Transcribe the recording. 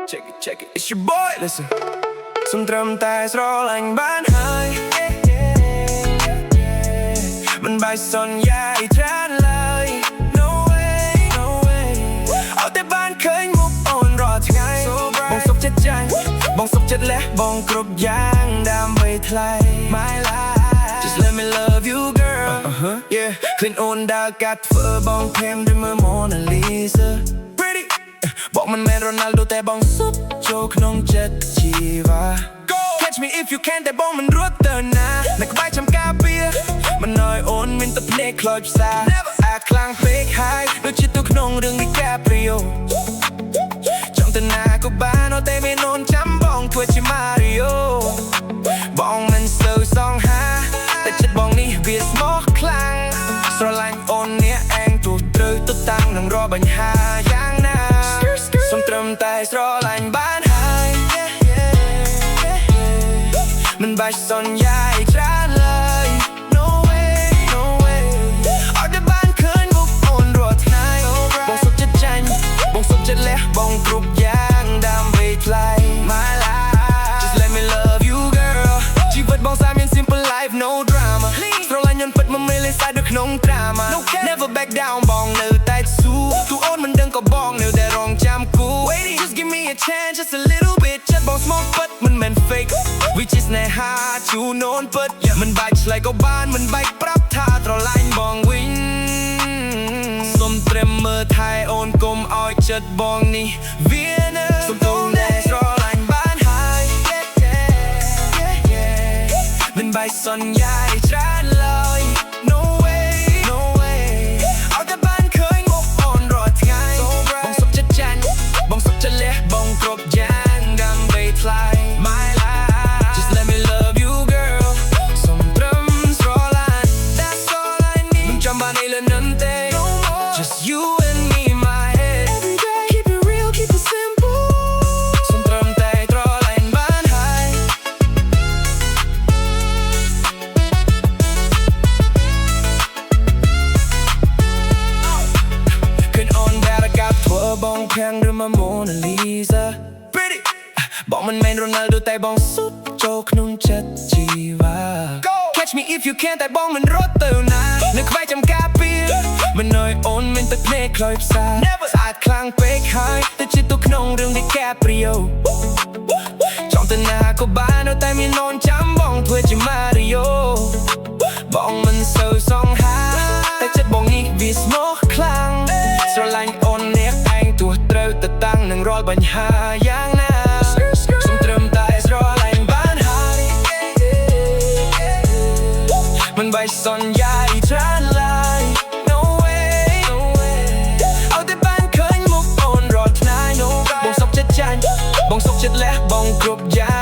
check it, it's your boy listen សុំត្រឹមតែស្រឡាញ់បានហើយមិនបាច់សន្យាឲ្យច្រើនឡើយ No way เอาតែបានឃើញមុខអូនរាល់ថ្ងៃបងសុខចិត្តចាញ់បងសុខចិត្តលះបងគ្រប់យ៉ាងដើម្បីថ្លៃ My life Just let me love you girl Yeah ឃើញអូនដើរកាត់ធ្វើបងភេមដូចមើល Mona Lisa Pretty บอกมันแม่น Ronaldo តែបងសុទ្ធចូលក្នុងចិត្តជីវ៉ា Catch me if you can តែបងមិនរត់ទៅណានៅក្បែរចាំការពារមិនឲ្យអូនមានទឹកភ្នែកខ្លោចផ្សាអាខ្លាំងពេកហើយដូចជាទៅក្នុងរឿងនេះកាព្រីអូចង់ទៅណាក៏បានតែមានអូនចាំបងធ្វើជា Mario បងមិនសូវសង្ហាតែចិត្តបងនេះវាស្មោះខ្លាំងស្រឡាញ់អូននេះឯងទោះត្រូវទៅតាំងនឹងរកបញ្ហាយ៉ាងណាសូមត្រឹមតែស្រឡាញ់បានហើយមិនបាច់សន្យាឲ្យច្រើនឡើយ No way អត់ដែលបានឃើញមុខអូនរាល់ថ្ងៃបងសុខចិត្តចាញ់បងសុខចិត្តលះបងគ្រប់យ៉ាងដើម្បីថ្លៃ My life Just let me love you girl ជីវិតបងសាមាន simple life no drama ស្រឡាញ់ញ៉ាំពិតមកមេលេសាយដូចក្នុង drama Never back down បងនៅតែស៊ូទូអូនមិនដឹងក៏បងនៅតែរងចាំគូ Just give me a chance just a little bit ចិត្តបងស្មោះពិតមិនមែន fake We just ស្នេហាជូនអូនពិតមិនបាច់ឆ្លើយក៏បានមិនបាច់ប្រាប់ថាស្រឡាញ់បងវិញសុំត្រឹមមើលថែអូនកុំឲ្យចិត្តបងនេះវានៅសុំទុំតែស្រឡាញ់បានហើយមិនបាច់សន្យាឲ្យច្រើនឡើយ No way អត់តែបានឃើញមុខអូនរាល់ថ្ងៃបងសុខចិត្តចាញ់បងសុខចិត្តលះបងគ្រប់យ៉ាងដើម្បីថ្លៃ My life Just let me love you girl សុំត្រឹមស្រឡាញ់ That's all I need មិនចាំបានអីលើនឹងទេ Just you and me in my head Every day keep it real keep it simple សុំត្រឹមតែស្រឡាញ់បានហើយឃើញអូនដែលកាប់ធ្វើបងខាងឬមក Mona Lisa Pretty បងមិនមែន Ronaldo តែបងសុទ្ធចូលក្នុងចិត្តជីវ៉ា Catch me if you can តែបងមិនរត់ទៅណានៅក្បែរចាំការពារមិនឲ្យអូនមានទឹកភ្នែកខ្លោចផ្សាស្អាតខ្លាំងពេកហើយទៅជាទៅក្នុងរឿងនេះកាព្រីអូចង់ទៅណាក៏បានតែមានអូនចាំបងធ្វើជា Mario បងមិនសូវសង្ហាតែចិត្តបងនេះវាស្មោះខ្លាំងស្រឡាញ់អូននេះឯងទោះត្រូវទៅតាំងនឹងរាល់បញ្ហាយ៉ាងណាសូមត្រឹមតែស្រឡាញ់បានហើយមិនបាច់សន្យាឲ្យច្រើនឡើយ No way เอาតែបានឃើញមុខអូនរាល់ថ្ងៃបងសុខចិត្តចាញ់បងសុខចិត្តលះបងគ្រប់យ៉ាង